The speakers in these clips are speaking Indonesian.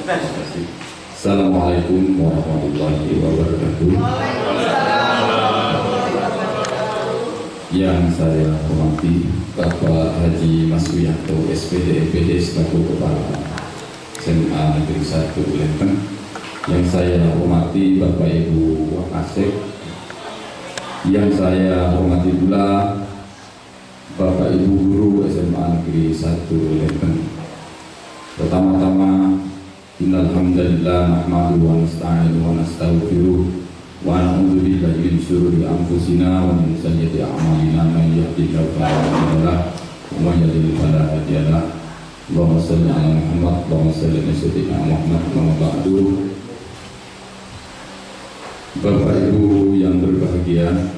Assalamualaikum warahmatullahi wabarakatuh. Yang saya hormati Bapak Haji Mas Wiyanto SPD MPD selaku Kepala SMA Negeri 1 Lempeng. Yang saya hormati Bapak Ibu Wakasek. Yang saya hormati pula Bapak Ibu Guru SMA Negeri 1 Lempeng. Pertama-tama, innal hamdalillah nahmaduhu wa nasta'inuhu wa nastaghfiruh wa na'udzu billahi min syururi anfusina wa min sayyiati a'malina man yahdihillahu fala mudilla lahu wa man yudlil fala hadiya lahu. Allahumma shalli ala Muhammad wa sallim ala sayyidina Muhammad wa ba'du. Bapak Ibu yang berbahagia,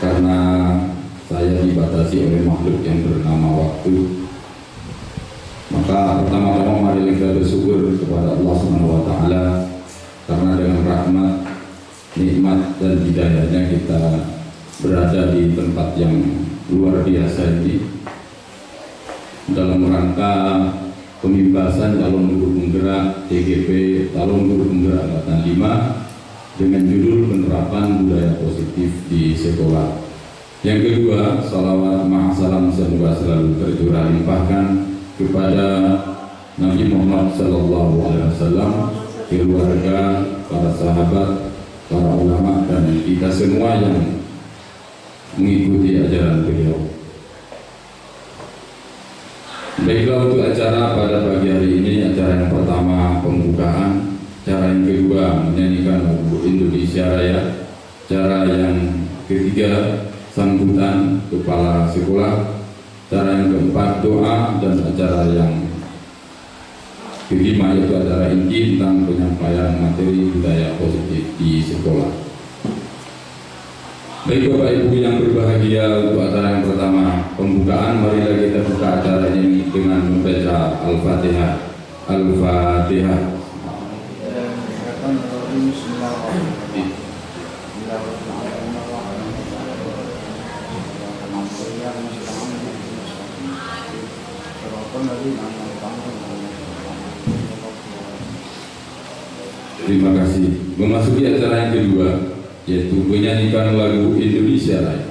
karena saya dibatasi oleh makhluk yang bernama waktu, maka pertama-tama mari kita bersyukur kepada Allah Subhanahu wa taala karena dengan rahmat, nikmat dan hidayahnya kita berada di tempat yang luar biasa ini dalam rangka pembebasan calon guru penggerak TGP calon guru penggerak angkatan 5 dengan judul penerapan budaya positif di sekolah. Yang kedua, salawat ma'asalam semoga selalu tercurah limpahkan kepada Nabi Muhammad Sallallahu Alaihi Wasallam, keluarga, para sahabat, para ulama dan kita semua yang mengikuti ajaran beliau. Baiklah, untuk acara pada pagi hari ini, acara yang pertama pembukaan, acara yang kedua menyanyikan lagu Indonesia Raya, acara yang ketiga sambutan kepala sekolah, acara yang keempat doa, dan acara yang kelima yaitu acara inti tentang penyampaian materi budaya positif di sekolah. Baik Bapak Ibu yang berbahagia, untuk acara yang pertama pembukaan, marilah kita buka acara ini dengan membaca Al-Fatihah. Al-Fatihah. Terima kasih. Memasuki acara yang kedua, yaitu menyanyikan lagu Indonesia Raya.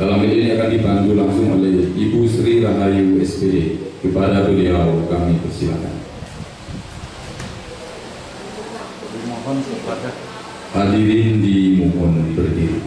Dalam ini akan dibantu langsung oleh Ibu Sri Rahayu SPD. Kepada beliau kami persilakan. Hadirin dimohon berdiri.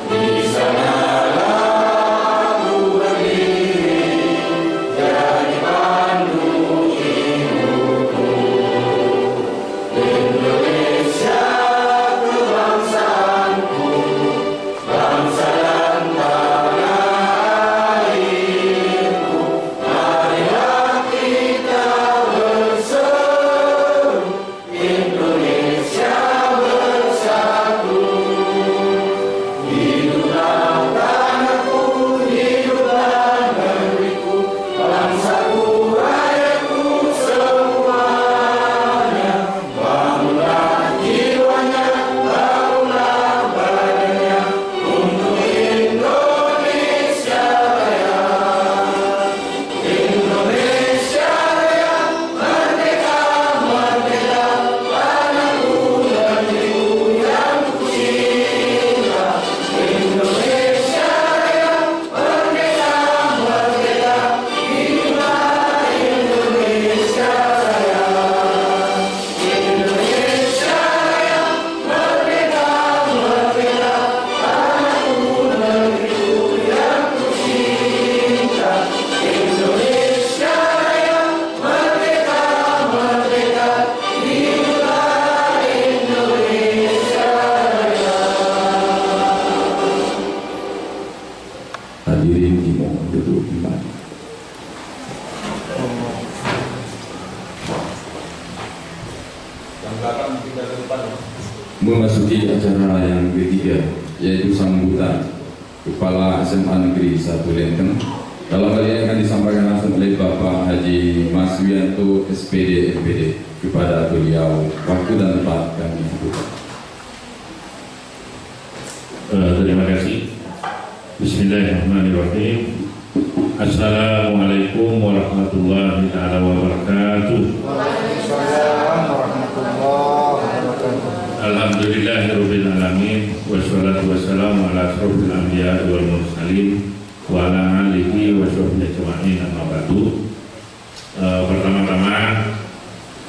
Di sana lagu memasuki acara yang ketiga, yaitu sambutan Kepala SMA Negeri 1 Lenteng. Dalam hal ini akan disampaikan langsung oleh Bapak Haji Mas Wianto SPD MPD. Kepada beliau, waktu dan tempat kami buka. Terima kasih. Bismillahirrahmanirrahim. Assalamualaikum warahmatullahi wabarakatuh. Waalaikumsalam warahmatullahi wabarakatuh. Alhamdulillahirabbil alamin wassalatu wassalamu ala asrofil anbiya wal mursalin wa ala alihi wa sahbihi ajma'in amma ba'du. Pertama-tama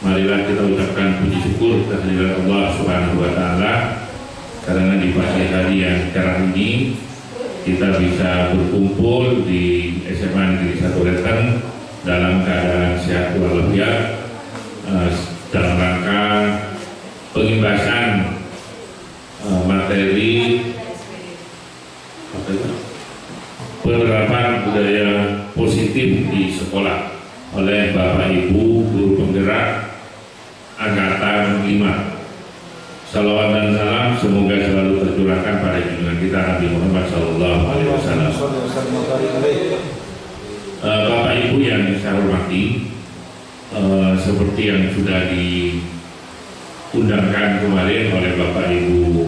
marilah kita ucapkan puji syukur kehadirat Allah Subhanahu wa taala karena di pagi hari yang cerah ini kita bisa berkumpul di SMA Negeri 1 Lenteng dalam keadaan sehat walafiat dalam rangka pengimbasan materi penerapan budaya positif di sekolah oleh Bapak Ibu guru penggerak Angkatan 5. Salawat dan salam semoga selalu tercurahkan pada junjungan kita Nabi Muhammad SAW. Bapak Ibu yang saya hormati, seperti yang sudah diundangkan kemarin oleh Bapak Ibu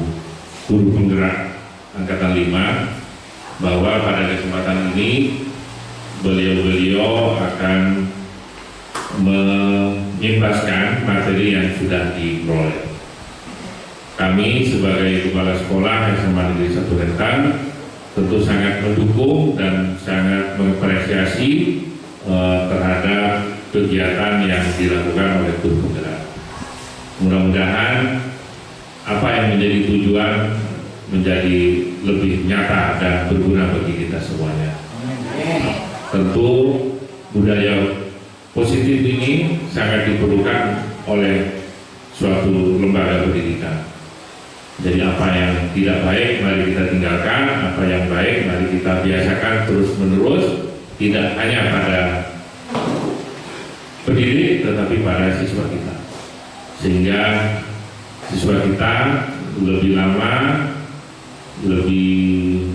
guru penggerak Angkatan 5, bahwa pada kesempatan ini beliau akan mengimbaskan materi yang sudah diperoleh. Kami sebagai kepala sekolah SMA Negeri 1 Lenteng tentu sangat mendukung dan sangat mengapresiasi terhadap kegiatan yang dilakukan oleh guru penggerak. Mudah-mudahan apa yang menjadi tujuan menjadi lebih nyata dan berguna bagi kita semuanya. Tentu budaya positif ini sangat diperlukan oleh suatu lembaga pendidikan. Jadi apa yang tidak baik mari kita tinggalkan, apa yang baik mari kita biasakan terus-menerus, tidak hanya pada pendidik tetapi pada siswa kita, sehingga siswa kita lebih lama, lebih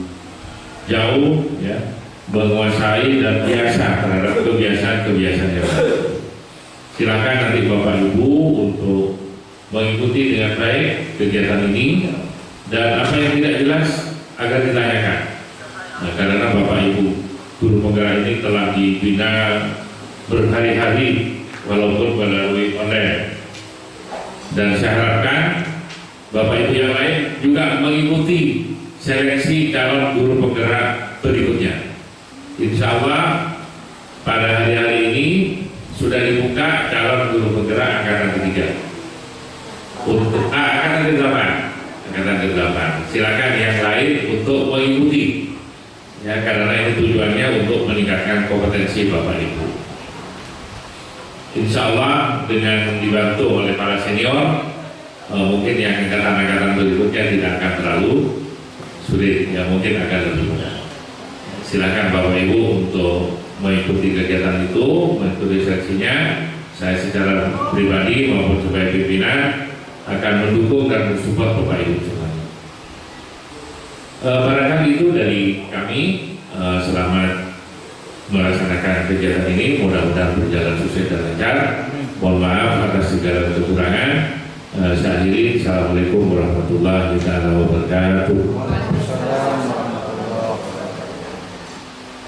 jauh ya, menguasai dan biasa terhadap kebiasaan-kebiasaan yang baru. Silakan nanti Bapak Ibu untuk mengikuti dengan baik kegiatan ini, dan apa yang tidak jelas agar ditanyakan. Nah, karena Bapak Ibu guru penggerak ini telah dibina berhari-hari walaupun melalui online, dan saya harapkan Bapak Ibu yang lain juga mengikuti seleksi calon guru penggerak berikutnya. Insya Allah pada hari-hari ini sudah dibuka calon guru penggerak angkatan ketiga untuk angkatan ke-8. Silakan yang lain untuk mengikuti ya, karena ini tujuannya untuk meningkatkan kompetensi Bapak Ibu. Insya Allah dengan dibantu oleh para senior, mungkin yang angkatan-angkatan berikutnya tidak akan terlalu sulit, ya mungkin akan lebih mudah. Silakan Bapak Ibu untuk mengikuti kegiatan itu, mengikuti seleksinya. Saya secara pribadi maupun sebagai pimpinan akan mendukung dan mensupport Bapak Ibu semuanya. Barangkali itu dari kami. Selamat melaksanakan kegiatan ini, mudah-mudahan berjalan sukses dan lancar. Mohon maaf atas segala kekurangan. Saya akhiri. Assalamualaikum warahmatullahi wabarakatuh.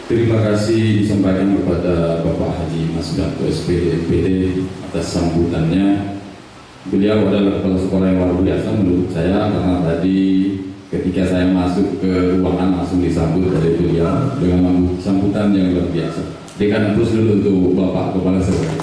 Terima kasih disampaikan kepada Bapak Haji Mas Wianto SPD MPD atas sambutannya. Beliau adalah kepala sekolah yang luar biasa menurut saya, karena tadi ketika saya masuk ke ruangan langsung disambut oleh beliau dengan sambutan yang luar biasa. Berikan terus dulu untuk Bapak Kepala Sekolah.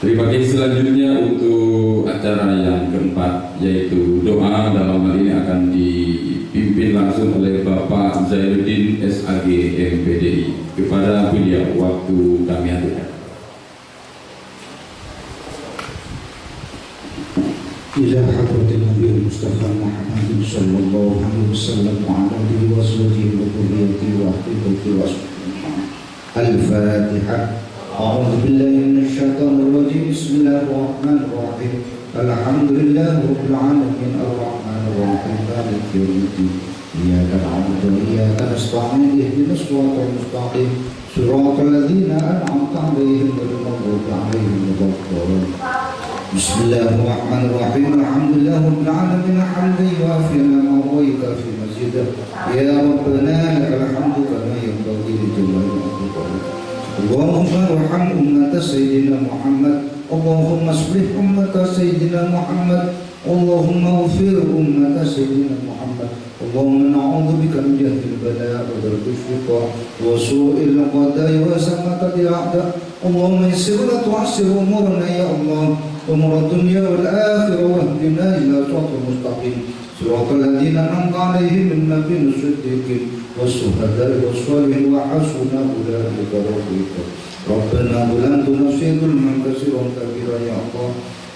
Terima kasih. Selanjutnya untuk acara yang keempat, yaitu doa. Dalam hal ini akan dipimpin langsung oleh Bapak Zainuddin SAG MPDI. Kepada beliau waktu kami hadirkan. إلى حضرة النبي المصطفى محمد صلى الله عليه وسلم وعلى آله وصحبه وذريته وأهل بيته وأصحابه. الفاتحة. أعوذ بالله من الشيطان الرجيم. بسم الله الرحمن الرحيم. الحمد لله رب العالمين الرحمن الرحيم مالك يوم الدين إياك نعبد وإياك نستعين اهدنا الصراط المستقيم صراط الذين أنعمت عليهم غير المغضوب عليهم ولا الضالين. بسم الله الرحمن الرحيم. الحمد لله رب العالمين حمدا يوافي نعمه ويكافي مزيدا. يا ربنا لك الحمد كما ينبغي لجلال وجهك. اللهم ارحم أمة سيدنا محمد. اللهم اصلح أمة سيدنا محمد. اللهم اغفر أمة سيدنا محمد. اللهم نعوذ بك من جهد البلاء ودرك الشقاء وسوء القضاء وسماطة الأعداء. اللهم يسر ولا تعسر أمورنا يا الله، أمور الدنيا والآخرة، واهدنا إلى صراط المستقيم صراط الذين أنعمت عليهم من النبيين الصديقين والشهداء والصالحين وحسن أولئك رفيقا. ربنا ظلمت نفسي ظلما كثيرا كبيرا يا الله،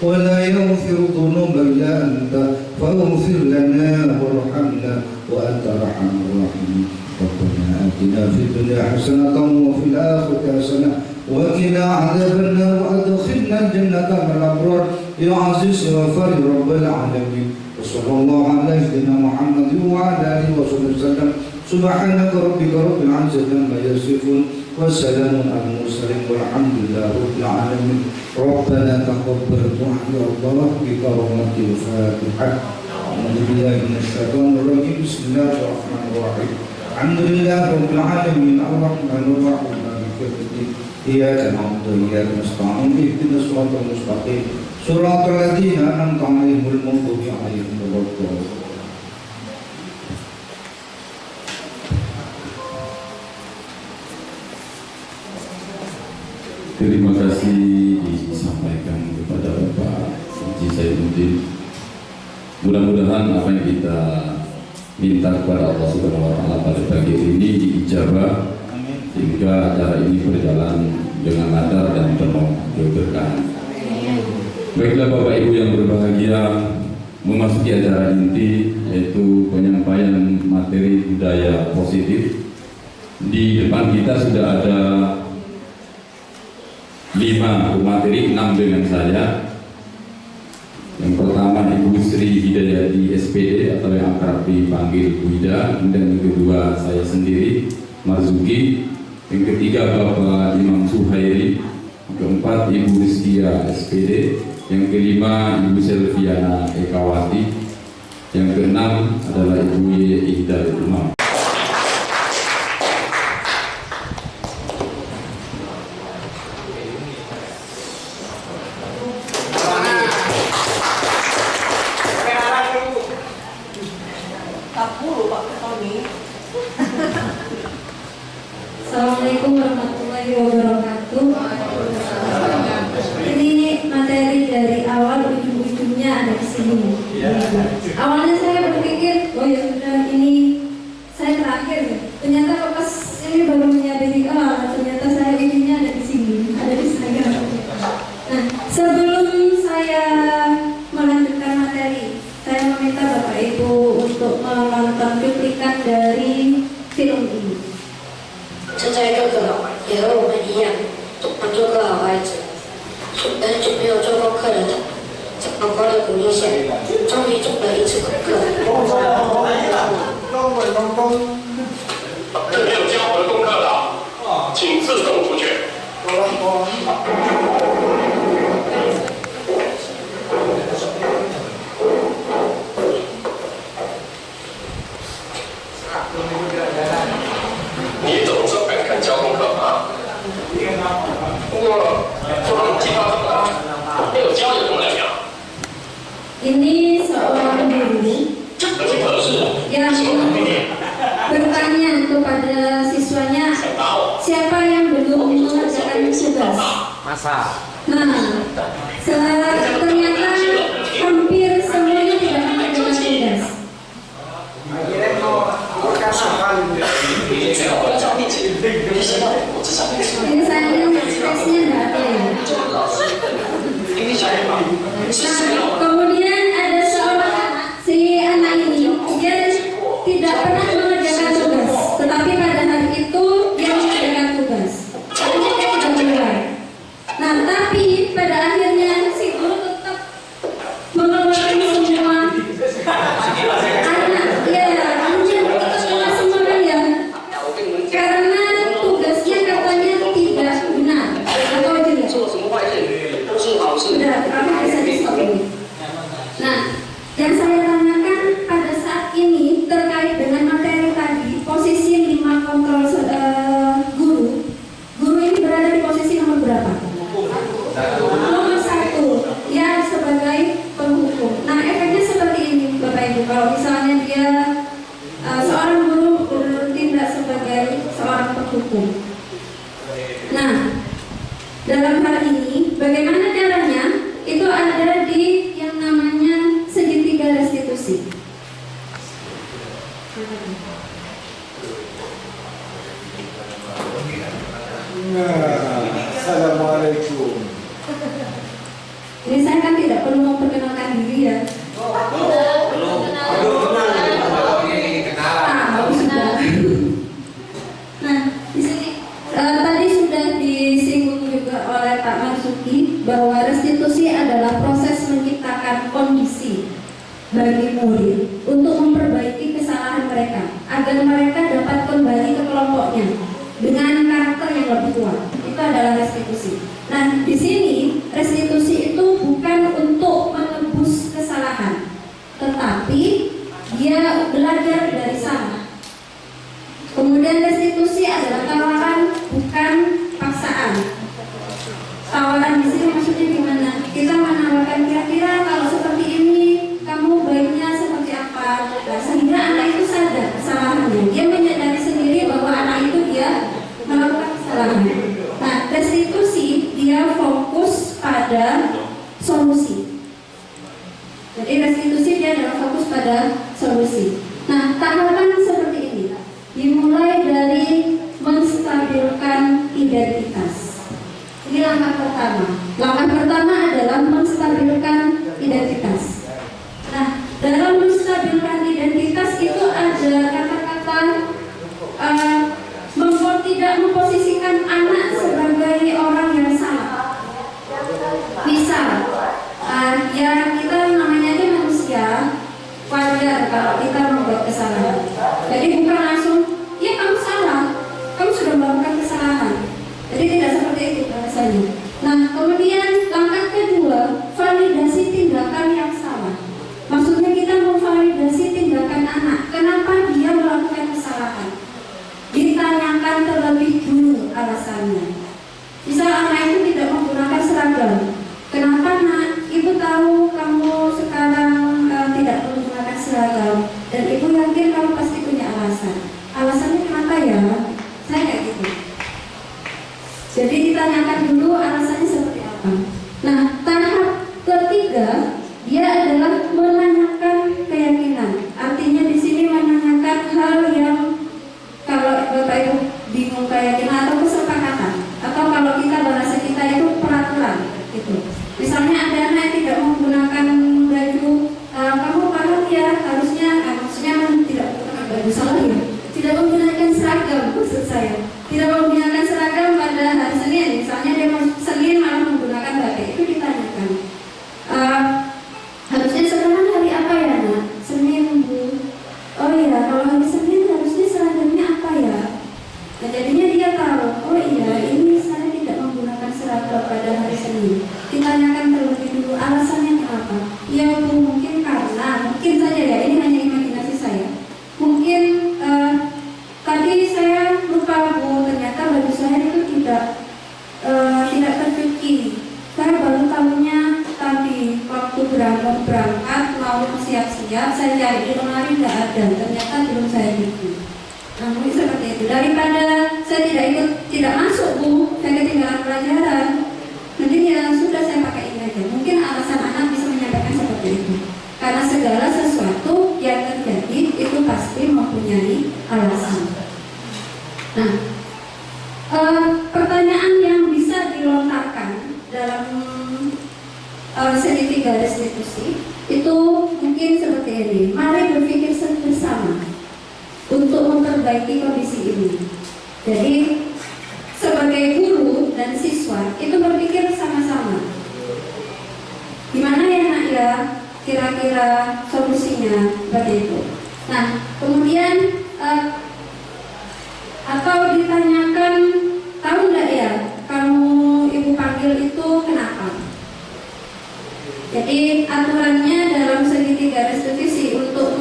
ولا يغفر الذنوب إلا أنت فاغفر لنا وارحمنا وأنت أرحم الراحمين. ربنا آتنا في الدنيا حسنة وفي الآخرة حسنة وقنا عذاب النار وأدخلنا الجنة مع الأبرار يا عزيز يا غفار رب العالمين. وصلى الله على سيدنا محمد وعلى آله وصحبه وسلم. سبحانك ربك رب العزة عما يصفون وسلام على المرسلين والحمد لله رب العالمين. ربنا تقبل دعاء يا الله بكرامة الفاتحة. أعوذ بالله من الشيطان الرجيم. بسم الله الرحمن الرحيم. الحمد لله رب العالمين الرحمن الرحيم مالك يوم الدين إياك نعبد وإياك نستعين اهدنا الصراط المستقيم صراط الذين أنعمت عليهم غير المغضوب عليهم ولا الضالين. Terima kasih disampaikan kepada Bapak Haji Saifuddin. Mudah-mudahan apa yang kita minta kepada Allah Subhanahu wa Ta'ala pada pagi ini diijabah, sehingga acara ini berjalan dengan lancar dan penuh keberkahan. Baiklah Bapak Ibu yang berbahagia, memasuki acara inti yaitu penyampaian materi budaya positif. Di depan kita sudah ada 5 pemateri, 6 dengan saya. Yang pertama Ibu Sri Hidayati SPD atau yang akrab dipanggil Bu Hida. Kemudian yang kedua saya sendiri Marzuki. Yang ketiga Bapak Imam Suhairi. Yang keempat Ibu Rizkia SPD. Yang kelima Ibu Selviana Ekawati. Yang keenam adalah Ibu Hidayat Umam. Assalamualaikum warahmatullahi wabarakatuh. Ini materi dari awal, ujung-ujungnya ada di sini. Awalnya saya berpikir, oh ya sudah ini saya terakhir. Ternyata pas ini baru menyadari, ternyata saya ininya ada di sini, ada di saya. Nah, sebelum saya melanjutkan materi, saya meminta Bapak Ibu untuk menonton cuplikan dari film ini. 现在各个也和我们一样，当做个好孩子，但是就没有做功课的他，在宝宝的鼓励下，终于做了一次功课。没有交我的功课的，请自动出去。你怎么说敢看交功课啊？不过不能记到怎么了？没有交有什么两样？ Ini seorang guru yang bertanya kepada siswanya, siapa yang belum mengerjakan tugas? Nah, ternyata hampir semuanya tidak mengerjakan tugas. Ini sayangnya ekspresinya tidak ada ya. Nah, kemudian ada seorang si anak ini, dia tidak pernah mengerjakan tugas, tetapi pada hari itu dia mengerjakan tugas. Artinya dia tidak mulai. Ini saya kan tidak perlu memperkenalkan diri ya. Nah, di sini tadi sudah disinggung juga oleh Pak Marzuki bahwa restitusi adalah proses menciptakan kondisi bagi murid untuk memperbaiki kesalahan mereka agar mereka dapat kembali ke kelompoknya dengan karakter yang lebih kuat. Itu adalah restitusi. Nah, di sini restitusi itu bukan untuk menebus kesalahan, tetapi dia belajar dari salah. Kemudian restitusi adalah tawaran, bukan paksaan. Tawaran di sini maksudnya gimana? Kita menawarkan kira-kira kalau seperti ini kamu baiknya seperti apa? Nah, sehingga anak itu sadar kesalahannya. Dia menyadari sendiri bahwa anak itu dia melakukan kesalahan. Nah, restitusi dia fokus pada solusi. Jadi restitusi dia adalah fokus pada solusi. Nah, tahapan seperti ini dimulai dari menstabilkan identitas. Ini langkah pertama. Langkah pertama adalah menstabilkan identitas. Nah, dalam menstabilkan identitas itu ada kata-kata tidak memposisikan anak sebagai orang yang salah. Misal, ya kita namanya ini manusia, wajar kalau kita membuat kesalahan. Jadi bukan langsung, ya kamu salah, kamu sudah melakukan kesalahan. Jadi tidak seperti itu bahasanya. Nah, kemudian langkah kedua, validasi tindakan yang salah. Maksudnya kita memvalidasi tindakan anak. Kenapa dia melakukan kesalahan? Ditanyakan terlebih dulu alasannya. Misal anak itu tidak menggunakan seragam. Kenapa nak? Ibu tahu kamu sekarang tidak menggunakan seragam, dan ibu yakin kamu pasti punya alasan. Alasannya kenapa ya? Saya kayak gitu. Jadi ditanyakan dulu alasannya seperti apa. Nah, tahap ketiga dia adalah menanyakan keyakinan. Artinya di sini menanyakan hal yang kalau Bapak Ibu bingung keyakinan atau kesepakatan, atau kalau kita bahasa kita itu peraturan gitu. Misalnya ada anak yang tidak menggunakan baju, kamu paham ya harusnya, maksudnya tidak menggunakan baju, salah ya, tidak menggunakan seragam, maksud saya tidak menggunakan seragam pada hari Senin. Misalnya dia Senin malah menggunakan batik, itu ditanyakan, harusnya sekarang hari apa ya nak? Senin Bu. Oh iya, kalau hari Senin harusnya seragamnya apa ya? Nah, jadinya dia tahu, oh iya ini saya tidak menggunakan seragam pada hari Senin. Ditanyakan terlebih dulu alasannya kenapa? Ya Bu, mungkin karena, mungkin saja ya, ini hanya imajinasi saya. Mungkin tadi saya lupa Bu, ternyata baju saya itu tidak tercuci. Saya baru tahunya tadi waktu berangkat mau siap-siap, saya cari di lemari tidak ada, ternyata belum saya cuci. Nah, mungkin seperti itu. Daripada saya tidak masuk Bu, saya ketinggalan pelajaran. Nanti ya sudah saya pakai ini aja. Mungkin alasan anak bisa menyampaikan seperti itu. Karena segala sesuatu yang terjadi itu pasti mempunyai alasan. Nah, pertanyaan yang bisa dilontarkan dalam segitiga restitusi itu mungkin seperti ini. Mari berpikir bersama untuk memperbaiki kondisi ini. Jadi sebagai guru dan siswa itu berpikir sama-sama. Gimana ya nak ya kira-kira solusinya seperti itu. Nah, kemudian atau ditanyakan, tahu nggak ya kamu ibu panggil itu kenapa? Jadi aturannya dalam segitiga restitusi untuk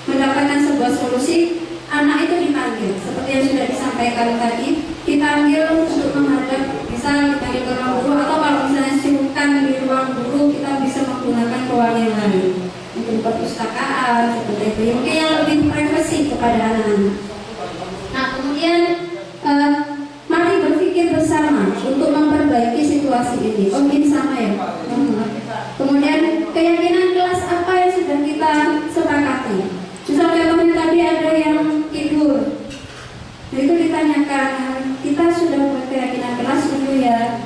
mendapatkan sebuah solusi, anak itu dipanggil seperti yang sudah disampaikan tadi, dipanggil untuk menghadap, bisa dipanggil ke ruang guru, atau kalau misalnya silakan di ruang guru kita bisa menggunakan ruang yang lain, mungkin perpustakaan seperti itu, mungkin yang lebih privasi kepada anak-anak. Nah, kemudian mari berpikir bersama untuk memperbaiki situasi ini. Oh, ini sama ya. Kemudian keyakinan kelas apa yang sudah kita sepakati. Misalnya contohnya tadi ada yang tidur, itu ditanyakan, kita sudah buat keyakinan kelas dulu ya.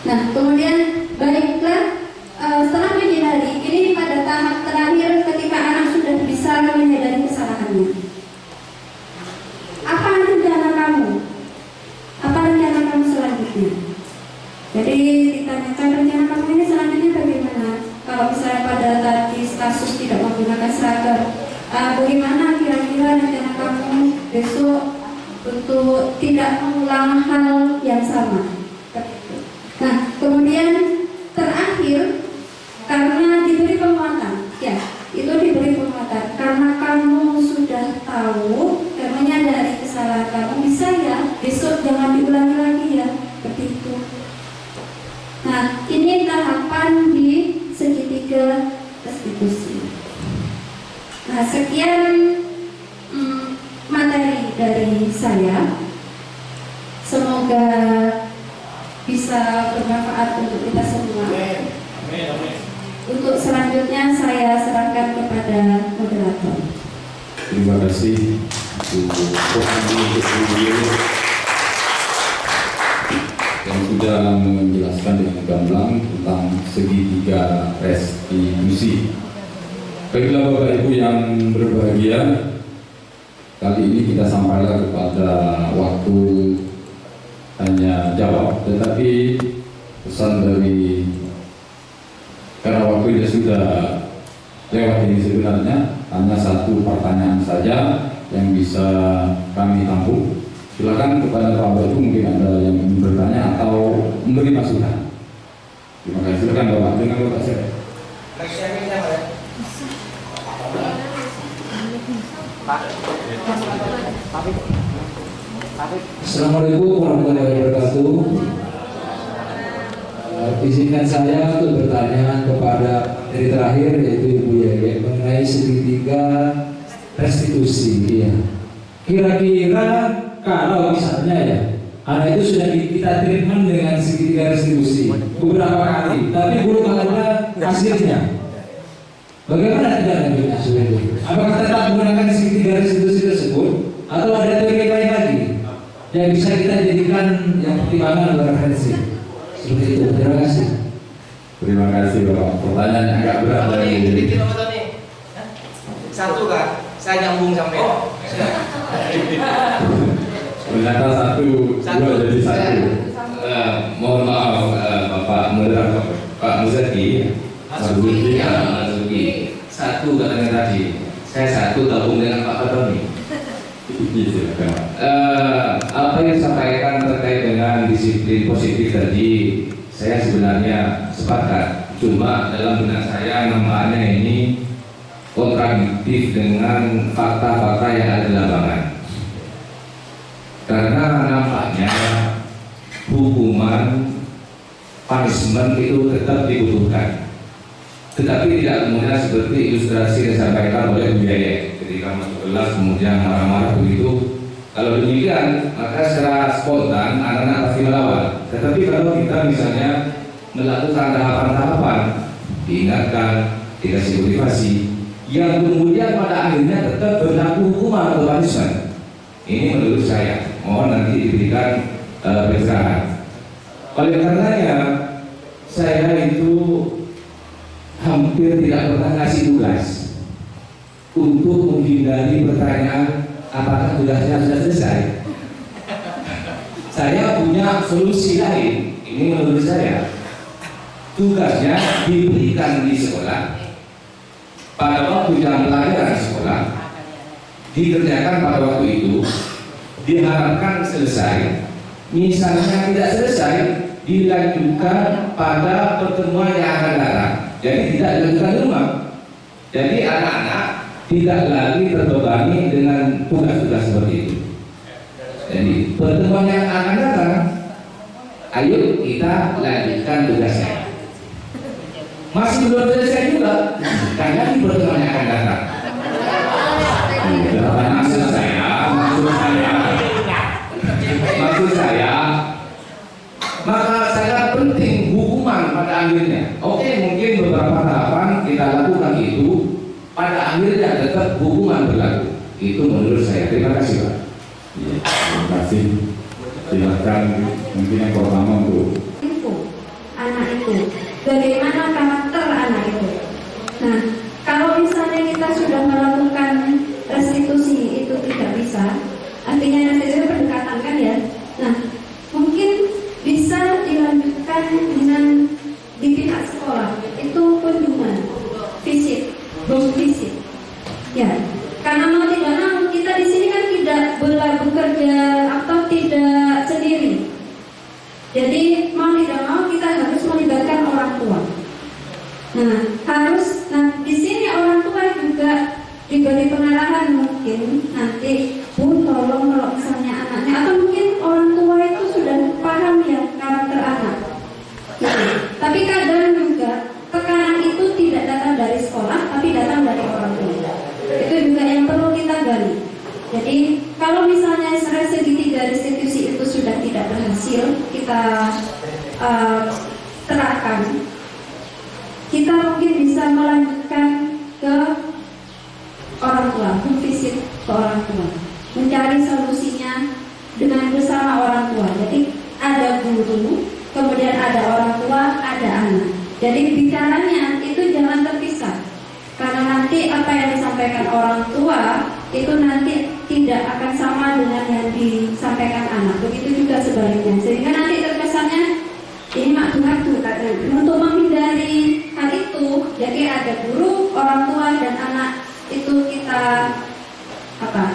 Nah, Nah, kemudian baiklah setelah menyadari, ini pada tahap terakhir ketika anak sudah bisa menyadari kesalahannya. Apa rencana kamu? Apa rencana kamu selanjutnya? Jadi ditanyakan rencana kamu ini selanjutnya bagaimana? Kalau misalnya pada tadi kasus tidak menggunakan seragam, bagaimana kira-kira rencana kamu besok untuk tidak mengulang hal yang sama? Nah, kemudian terakhir, karena diberi penguatan, ya, itu diberi penguatan. Karena kamu sudah tahu dan menyadari kesalahan kamu, bisa ya, besok jangan diulangi lagi ya, seperti itu. Nah, ini tahapan di segitiga restitusi. Nah, sekian materi dari saya. Semoga bisa bermanfaat untuk kita semua. Untuk selanjutnya saya serahkan kepada moderator. Terima kasih untuk yang sudah menjelaskan dengan gamblang tentang segitiga restitusi. Baiklah Bapak Ibu yang berbahagia, kali ini kita sampaikan kepada waktu hanya jawab, tetapi pesan dari, karena waktunya sudah lewat ini, sebenarnya hanya satu pertanyaan saja yang bisa kami tampung. Silakan kepada Bapak Ibu, mungkin ada yang ingin bertanya atau memberi masukan. Terima kasih. Silakan Bapak, dengan Bapak saya. Assalamualaikum warahmatullahi wabarakatuh. Izinkan saya untuk bertanya kepada materi terakhir, yaitu Ibu Yeye, mengenai segitiga restitusi. Ya. Kira-kira kalau misalnya ya, anak itu sudah kita treatment dengan segitiga restitusi beberapa kali, tapi belum ada hasilnya. Bagaimana tidak lanjutnya sebenarnya? Apakah tetap menggunakan segitiga restitusi tersebut, atau ada teori lain lagi yang bisa kita jadikan yang pertimbangan atau referensi? Seperti itu. Terima kasih. Terima kasih Bapak. Pertanyaan yang agak berat dari ini. Satu Kak, saya nyambung sampai. Ternyata satu, dua jadi satu. Mohon maaf Bapak moderator, Pak Muzaki, satu katanya tadi. Saya satu gabung dengan Pak Fatoni. Apa yang disampaikan terkait dengan disiplin positif tadi, saya sebenarnya sepakat. Cuma dalam benak saya nampaknya ini kontradiktif dengan fakta-fakta yang ada di lapangan. Karena nampaknya hukuman punishment itu tetap dibutuhkan, tetapi tidak kemudian seperti ilustrasi yang disampaikan oleh Bu Yeye ketika masuk kelas kemudian marah-marah begitu. Kalau demikian, maka secara spontan anak-anak pasti melawan. Tetapi kalau kita misalnya melakukan tahapan-tahapan, diingatkan, dikasih motivasi, yang kemudian pada akhirnya tetap berlaku hukuman atau punishment, ini menurut saya mohon nanti diberikan pencerahan. Oleh karenanya saya itu hampir tidak pernah ngasih tugas untuk menghindari pertanyaan apakah tugasnya sudah selesai. Saya punya solusi lain. Ini menurut saya tugasnya diberikan di sekolah pada waktu jam pelajaran sekolah, dikerjakan pada waktu itu, diharapkan selesai. Misalnya tidak selesai, dilanjutkan pada pertemuan yang akan datang. Jadi tidak dilakukan di rumah. Jadi anak-anak tidak lagi terbebani dengan tugas-tugas seperti itu. Jadi pertemuan yang akan datang, ayo kita lanjutkan tugasnya. Masih belum selesai juga, karena di pertemuan yang akan datang. Maksud saya, maka sangat penting hukuman pada akhirnya. Oke, mungkin beberapa tahapan kita lakukan itu, pada akhirnya tetap hukuman berlaku. Itu menurut saya. Terima kasih Pak. Ya, terima kasih. Silakan mungkin yang pertama untuk itu, bagaimana karakter anak itu. Nah, kalau misalnya kita sudah melakukan restitusi itu tidak bisa, artinya restitusi pendekatan kan ya. Nah, mungkin bisa dilanjutkan dengan di pihak sekolah itu kunjungan fisik, fisik. Ya, karena mau tidak mau kita di sini kan tidak bekerja atau tidak sendiri. Jadi mau tidak mau kita harus melibatkan orang tua. Nah di sini orang tua juga diberi pengarahan mungkin nanti tolong kalau misalnya anaknya atau mungkin orang tua itu sudah paham ya karakter anak. Gitu. Tapi kadang juga tekanan itu tidak datang dari sekolah tapi datang dari orang tua. Itu juga yang perlu kita gali. Jadi kalau misalnya segitiga restitusi itu sudah tidak berhasil kita terapkan, kita mungkin bisa melanjutkan ke orang tua, visit ke orang tua, mencari solusinya dengan bersama orang tua. Jadi ada guru, kemudian ada orang tua, ada anak. Jadi bicaranya itu jangan terpisah, karena nanti apa yang disampaikan orang tua itu nanti tidak akan sama dengan yang disampaikan anak. Begitu juga sebaliknya, sehingga nanti terkesannya ini makduh untuk menghindari hal itu. Jadi ada guru, orang tua dan anak itu kita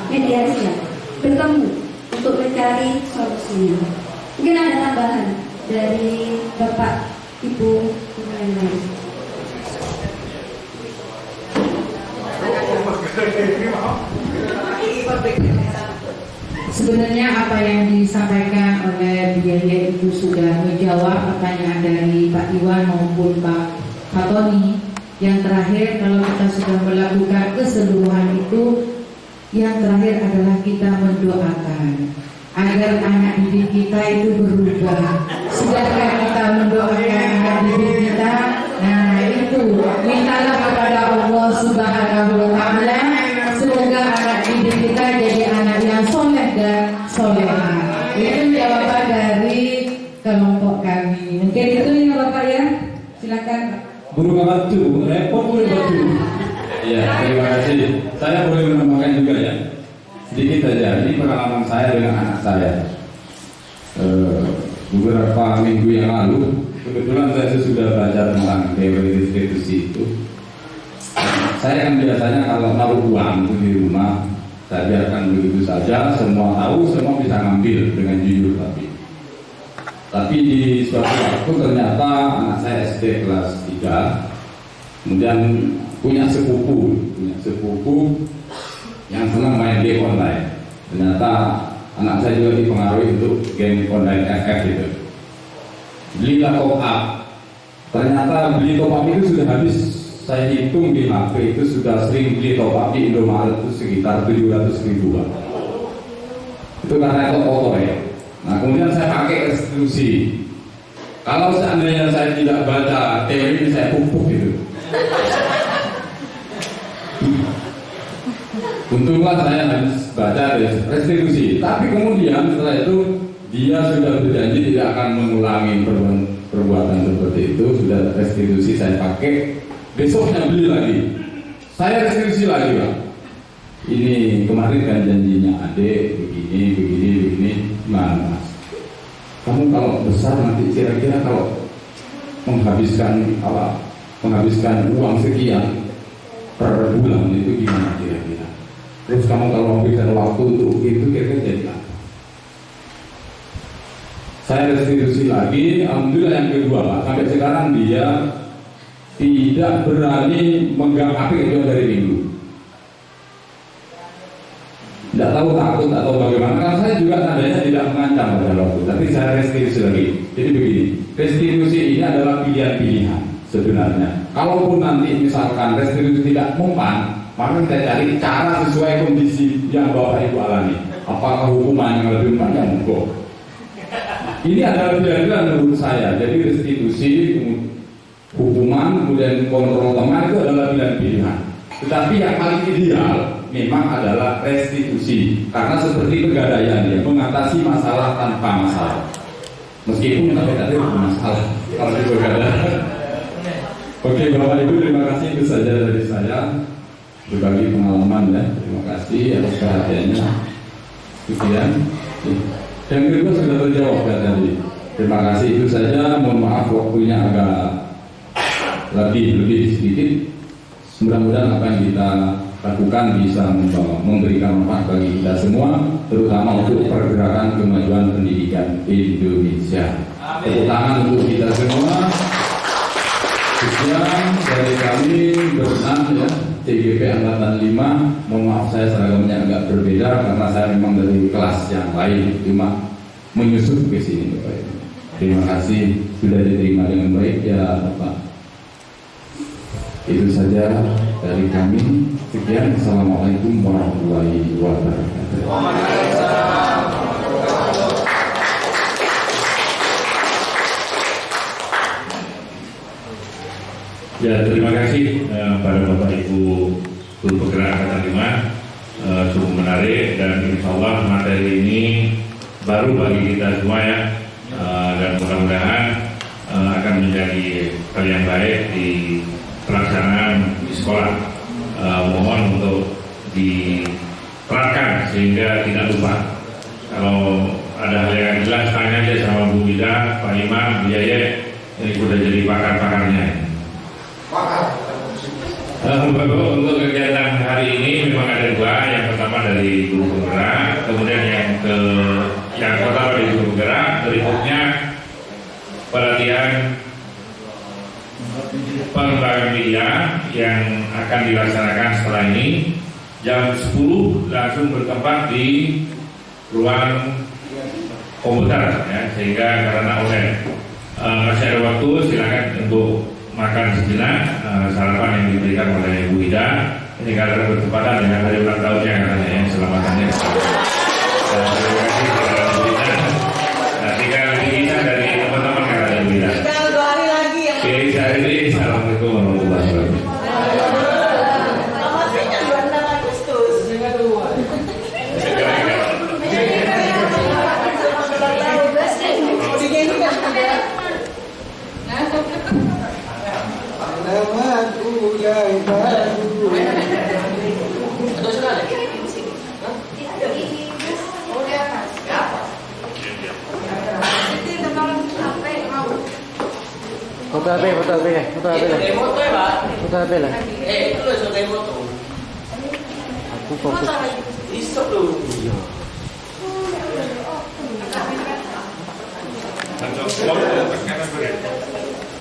mediasi ya, bertemu untuk mencari solusinya. Mungkin ada tambahan dari Bapak, Ibu, yang lain. Sebenarnya apa yang disampaikan oleh Bu Yaya itu sudah menjawab pertanyaan dari Pak Iwan maupun Pak Tony. Yang terakhir, kalau kita sudah melakukan keseluruhan itu, yang terakhir adalah kita mendoakan agar anak didik kita itu berubah. Sedangkan kita mendoakan anak didik kita, nah itu mintalah kepada Allah Subhanahu wa Ta'ala, semoga anak didik kita jadi anak yang soleh dan solehah. Itu jawaban dari kelompok kami. Mungkin itu ya Bapak ya. Silakan. Burung batu, repot burung batu. Ya, terima kasih. Saya boleh menambahkan juga ya, sedikit saja. Ini pengalaman saya dengan anak saya. Beberapa minggu yang lalu, kebetulan saya sudah baca tentang teori restitusi itu. Saya kan biasanya kalau naruh uang itu di rumah, saya biarkan begitu saja, semua tahu, semua bisa ngambil dengan jujur. Tapi di suatu waktu ternyata anak saya SD kelas 3, kemudian punya sepupu yang senang main game online. Ternyata anak saya juga dipengaruhi untuk game online FF itu. Belilah top up. Ternyata beli top up itu sudah habis. Saya hitung di HP itu sudah sering beli top up di Indomaret itu sekitar 700 ribuan. Itu karena itu kotor ya. Nah kemudian saya pakai restitusi. Kalau seandainya saya tidak baca teori ini, saya pupuk gitu. Untunglah saya harus baca restitusi. Tapi kemudian setelah itu dia sudah berjanji tidak akan mengulangi perbuatan seperti itu. Sudah restitusi saya pakai. Besoknya beli lagi. Saya restitusi lagi Pak. Ini kemarin kan janjinya adik begini, gimana Mas? Kamu kalau besar nanti kira-kira kalau menghabiskan uang sekian per bulan itu gimana kira-kira? Terus kamu kalau memberikan waktu untuk itu kira-kira jadi apa? Saya restitusi lagi, alhamdulillah yang kedua Pak. Sampai sekarang dia tidak berani megang HP kecuali dari minggu. Tidak tahu takut atau bagaimana, karena saya juga tandanya tidak mengancam pada waktu, tapi saya restitusi lagi. Jadi begini, restitusi ini adalah pilihan-pilihan sebenarnya. Kalaupun nanti misalkan restitusi tidak mempan, maka kita cari cara sesuai kondisi yang Bapak Ibu alami. Apakah hukuman yang lebih mempan? Ya monggo. Ini adalah pilihan-pilihan menurut saya. Jadi restitusi, hukuman, kemudian kontrol teman itu adalah pilihan-pilihan. Tetapi yang paling ideal memang adalah restitusi, karena seperti pegadaian dia mengatasi masalah tanpa masalah. Meskipun tapi tadi bermasalah kalau itu ada. Oke Bapak Ibu, terima kasih, itu saja dari saya berbagi pengalaman ya. Terima kasih atas perhatiannya. Sekian. Yang kedua sudah terjawab ya tadi. Terima kasih, itu saja. Mohon maaf waktunya agak lebih sedikit. Mudah-mudahan apa yang kita lakukan bisa memberikan manfaat bagi kita semua, terutama untuk pergerakan kemajuan pendidikan Indonesia. Tepuk tangan untuk kita semua. Sekian dari kami berenam ya, TGP Angkatan 5. Mohon maaf saya seragamnya agak berbeda karena saya memang dari kelas yang lain, cuma menyusup ke sini Bapak Ibu. Terima kasih sudah diterima dengan baik ya Bapak. Itu saja dari kami. Sekian, Assalamualaikum warahmatullahi wabarakatuh. Ya, terima kasih pada Bapak Ibu Guru Penggerak Angkatan 5. Sungguh menarik dan insya Allah materi ini baru bagi kita semua ya, dan mudah-mudahan akan menjadi hal yang baik di pelaksanaan di sekolah. Mohon untuk diterapkan sehingga tidak lupa. Kalau ada hal yang jelas tanya aja sama Bu Ida, Pak Imam, Bu Yaya, ini sudah jadi pakar-pakarnya. Untuk kegiatan hari ini memang ada dua. Yang pertama dari guru penggerak, kemudian yang pertama dari guru penggerak, berikutnya pelatihan pengembangan media yang akan dilaksanakan setelah ini jam 10 langsung bertempat di ruang komputer ya, sehingga karena online masih ada waktu, silakan untuk makan sejenak sarapan yang diberikan oleh Bu Ida. Ini karena bertepatan dengan hari ulang tahunnya katanya ya, selamatannya. Terima kasih kepada Bu Ida. Nanti kan lebih bisa dari teman-teman katanya Bu Ida. Oke, saya ini assalamualaikum warahmatullahi wabarakatuh. Foto HP lah. Foto HP lah. Itu loh sudah foto. Aku fokus. Isok dulu. Iya.